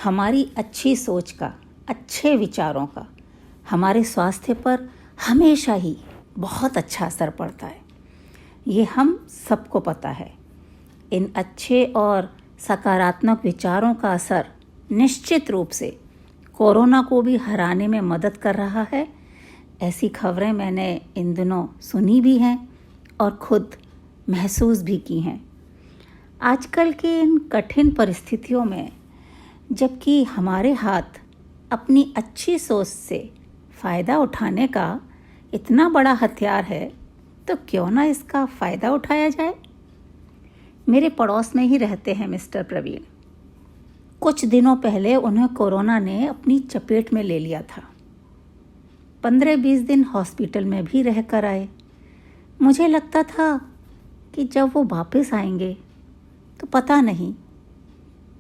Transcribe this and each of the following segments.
हमारी अच्छी सोच का, अच्छे विचारों का हमारे स्वास्थ्य पर हमेशा ही बहुत अच्छा असर पड़ता है। ये हम सबको पता है। इन अच्छे और सकारात्मक विचारों का असर निश्चित रूप से कोरोना को भी हराने में मदद कर रहा है। ऐसी खबरें मैंने इन दिनों सुनी भी हैं और खुद महसूस भी की हैं। आजकल के इन कठिन परिस्थितियों में जबकि हमारे हाथ अपनी अच्छी सोच से फ़ायदा उठाने का इतना बड़ा हथियार है, तो क्यों ना इसका फ़ायदा उठाया जाए। मेरे पड़ोस में ही रहते हैं मिस्टर प्रवीण। कुछ दिनों पहले उन्हें कोरोना ने अपनी चपेट में ले लिया था। 15-20 दिन हॉस्पिटल में भी रह कर आए। मुझे लगता था कि जब वो वापस आएंगे तो पता नहीं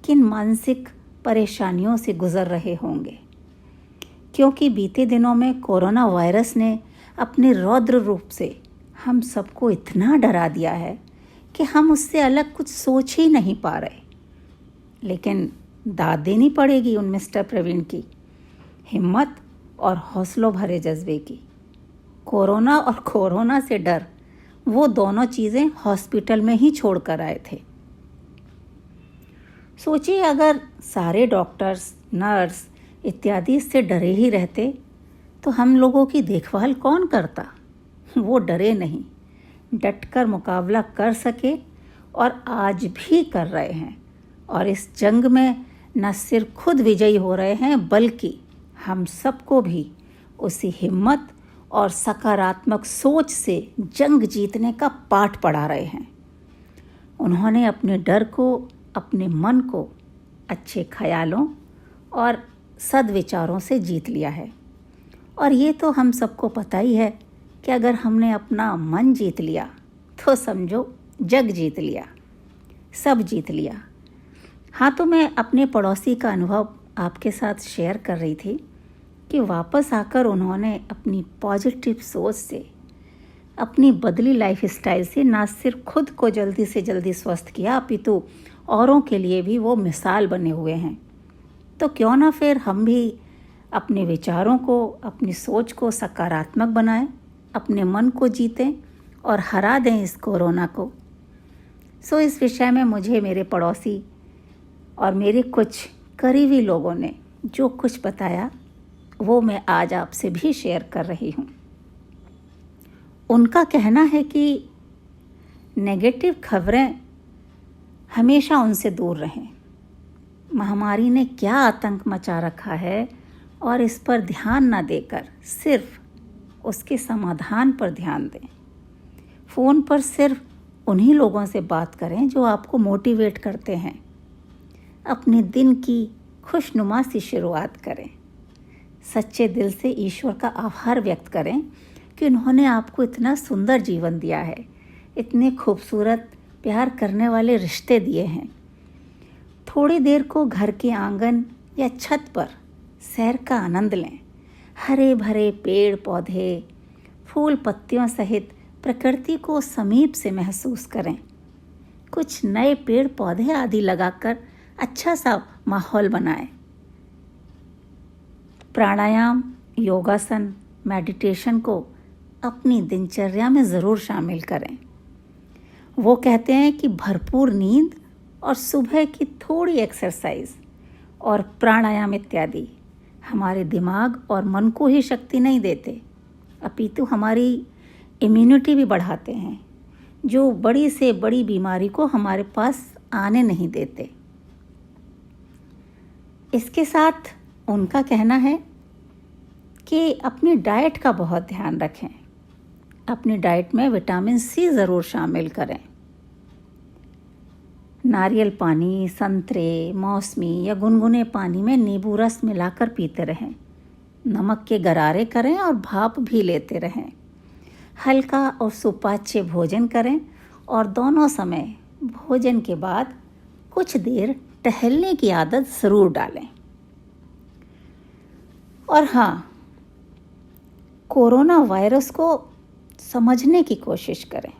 किन मानसिक परेशानियों से गुजर रहे होंगे, क्योंकि बीते दिनों में कोरोना वायरस ने अपने रौद्र रूप से हम सबको इतना डरा दिया है कि हम उससे अलग कुछ सोच ही नहीं पा रहे। लेकिन दाद देनी पड़ेगी उन मिस्टर प्रवीण की हिम्मत और हौसलों भरे जज्बे की। कोरोना और कोरोना से डर, वो दोनों चीज़ें हॉस्पिटल में ही छोड़ कर आए थे। सोचिए, अगर सारे डॉक्टर्स, नर्स इत्यादि इससे डरे ही रहते तो हम लोगों की देखभाल कौन करता। वो डरे नहीं, डटकर मुकाबला कर सके और आज भी कर रहे हैं। और इस जंग में न सिर्फ खुद विजयी हो रहे हैं, बल्कि हम सबको भी उसी हिम्मत और सकारात्मक सोच से जंग जीतने का पाठ पढ़ा रहे हैं। उन्होंने अपने डर को, अपने मन को अच्छे ख्यालों और सद्विचारों से जीत लिया है। और ये तो हम सबको पता ही है कि अगर हमने अपना मन जीत लिया तो समझो जग जीत लिया, सब जीत लिया। हाँ, तो मैं अपने पड़ोसी का अनुभव आपके साथ शेयर कर रही थी कि वापस आकर उन्होंने अपनी पॉजिटिव सोच से, अपनी बदली लाइफ स्टाइल से न सिर्फ खुद को जल्दी से जल्दी स्वस्थ किया, अपितु औरों के लिए भी वो मिसाल बने हुए हैं। तो क्यों ना फिर हम भी अपने विचारों को, अपनी सोच को सकारात्मक बनाएं, अपने मन को जीतें और हरा दें इस कोरोना को। इस विषय में मुझे मेरे पड़ोसी और मेरे कुछ करीबी लोगों ने जो कुछ बताया वो मैं आज आपसे भी शेयर कर रही हूँ। उनका कहना है कि नेगेटिव खबरें हमेशा उनसे दूर रहें। महामारी ने क्या आतंक मचा रखा है और इस पर ध्यान न देकर सिर्फ उसके समाधान पर ध्यान दें। फ़ोन पर सिर्फ उन्हीं लोगों से बात करें जो आपको मोटिवेट करते हैं। अपने दिन की खुशनुमा सी शुरुआत करें। सच्चे दिल से ईश्वर का आभार व्यक्त करें कि उन्होंने आपको इतना सुंदर जीवन दिया है, इतने खूबसूरत प्यार करने वाले रिश्ते दिए हैं। थोड़ी देर को घर के आंगन या छत पर सैर का आनंद लें। हरे भरे पेड़ पौधे, फूल पत्तियों सहित प्रकृति को समीप से महसूस करें। कुछ नए पेड़ पौधे आदि लगाकर अच्छा सा माहौल बनाएं। प्राणायाम, योगासन, मेडिटेशन को अपनी दिनचर्या में ज़रूर शामिल करें। वो कहते हैं कि भरपूर नींद और सुबह की थोड़ी एक्सरसाइज और प्राणायाम इत्यादि हमारे दिमाग और मन को ही शक्ति नहीं देते, अपितु हमारी इम्यूनिटी भी बढ़ाते हैं, जो बड़ी से बड़ी बीमारी को हमारे पास आने नहीं देते। इसके साथ उनका कहना है कि अपनी डाइट का बहुत ध्यान रखें। अपनी डाइट में विटामिन सी ज़रूर शामिल करें। नारियल पानी, संतरे, मौसमी या गुनगुने पानी में नींबू रस मिलाकर पीते रहें। नमक के गरारे करें और भाप भी लेते रहें। हल्का और सुपाच्य भोजन करें और दोनों समय भोजन के बाद कुछ देर टहलने की आदत ज़रूर डालें। और हाँ, कोरोना वायरस को समझने की कोशिश करें।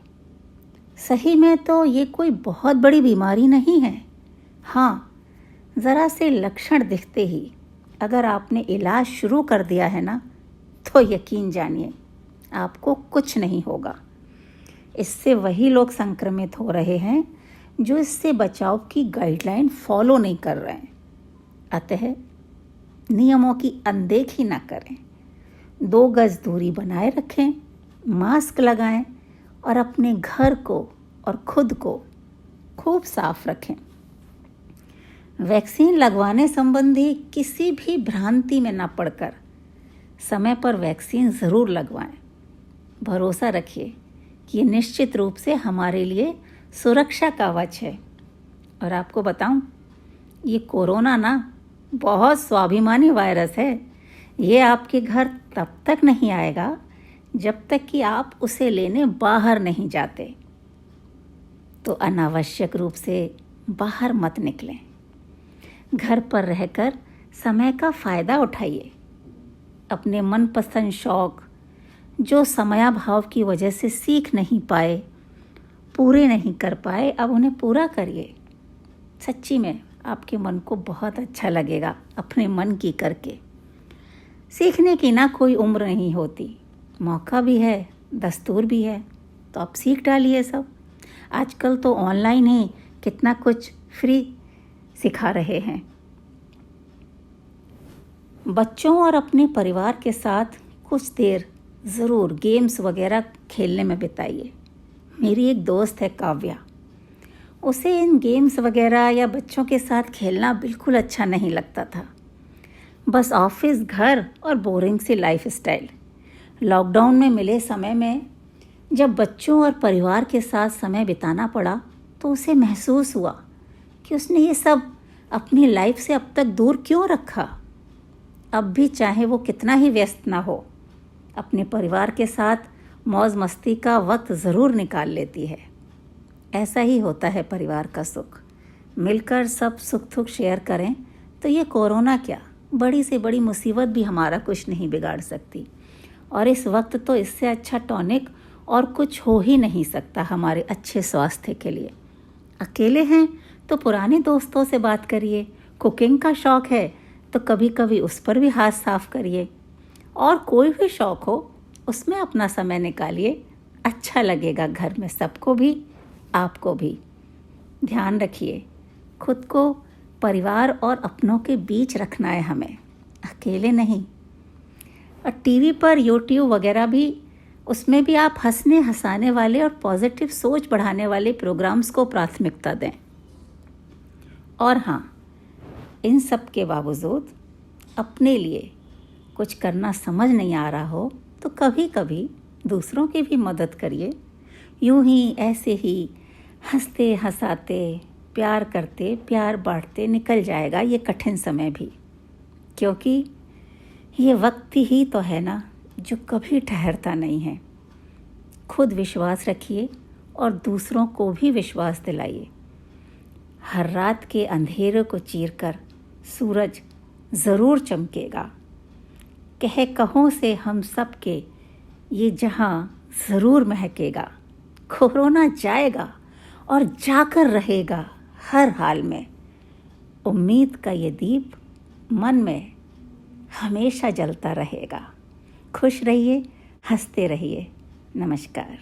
सही में तो ये कोई बहुत बड़ी बीमारी नहीं है। हाँ, ज़रा से लक्षण दिखते ही अगर आपने इलाज शुरू कर दिया है ना, तो यकीन जानिए आपको कुछ नहीं होगा। इससे वही लोग संक्रमित हो रहे हैं जो इससे बचाव की गाइडलाइन फॉलो नहीं कर रहे हैं। अतः नियमों की अनदेखी ना करें, 2 गज दूरी बनाए रखें, मास्क लगाएं और अपने घर को और खुद को खूब साफ रखें। वैक्सीन लगवाने संबंधी किसी भी भ्रांति में न पड़कर समय पर वैक्सीन ज़रूर लगवाएं। भरोसा रखिए कि ये निश्चित रूप से हमारे लिए सुरक्षा कवच है। और आपको बताऊं, ये कोरोना ना बहुत स्वाभिमानी वायरस है। ये आपके घर तब तक नहीं आएगा जब तक कि आप उसे लेने बाहर नहीं जाते। तो अनावश्यक रूप से बाहर मत निकलें। घर पर रहकर समय का फ़ायदा उठाइए। अपने मनपसंद शौक़ जो समयाभाव की वजह से सीख नहीं पाए, पूरे नहीं कर पाए, अब उन्हें पूरा करिए। सच्ची में आपके मन को बहुत अच्छा लगेगा अपने मन की करके। सीखने की ना कोई उम्र नहीं होती, मौका भी है, दस्तूर भी है, तो आप सीख डालिए सब। आजकल तो ऑनलाइन ही कितना कुछ फ्री सिखा रहे हैं। बच्चों और अपने परिवार के साथ कुछ देर ज़रूर गेम्स वगैरह खेलने में बिताइए। मेरी एक दोस्त है काव्या, उसे इन गेम्स वगैरह या बच्चों के साथ खेलना बिल्कुल अच्छा नहीं लगता था। बस ऑफिस, घर और बोरिंग सी लाइफस्टाइल। लॉकडाउन में मिले समय में जब बच्चों और परिवार के साथ समय बिताना पड़ा तो उसे महसूस हुआ कि उसने ये सब अपनी लाइफ से अब तक दूर क्यों रखा। अब भी चाहे वो कितना ही व्यस्त ना हो, अपने परिवार के साथ मौज मस्ती का वक्त ज़रूर निकाल लेती है। ऐसा ही होता है परिवार का सुख। मिलकर सब सुख दुख शेयर करें तो ये कोरोना क्या, बड़ी से बड़ी मुसीबत भी हमारा कुछ नहीं बिगाड़ सकती। और इस वक्त तो इससे अच्छा टॉनिक और कुछ हो ही नहीं सकता हमारे अच्छे स्वास्थ्य के लिए। अकेले हैं तो पुराने दोस्तों से बात करिए। कुकिंग का शौक़ है तो कभी कभी उस पर भी हाथ साफ करिए। और कोई भी शौक़ हो उसमें अपना समय निकालिए। अच्छा लगेगा घर में सबको भी, आपको भी। ध्यान रखिए, खुद को परिवार और अपनों के बीच रखना है हमें, अकेले नहीं। और टीवी पर यूट्यूब वगैरह भी, उसमें भी आप हंसने हंसाने वाले और पॉजिटिव सोच बढ़ाने वाले प्रोग्राम्स को प्राथमिकता दें। और हाँ, इन सब के बावजूद अपने लिए कुछ करना समझ नहीं आ रहा हो तो कभी कभी दूसरों की भी मदद करिए। यूं ही ऐसे ही हंसते हंसाते, प्यार करते, प्यार बांटते निकल जाएगा ये कठिन समय भी। क्योंकि ये वक्त ही तो है ना जो कभी ठहरता नहीं है। खुद विश्वास रखिए और दूसरों को भी विश्वास दिलाइए। हर रात के अंधेरे को चीरकर सूरज ज़रूर चमकेगा। कह कहों से हम सब के ये जहां ज़रूर महकेगा। कोरोना जाएगा और जाकर रहेगा हर हाल में। उम्मीद का ये दीप मन में हमेशा जलता रहेगा। खुश रहिए, हंसते रहिए। नमस्कार।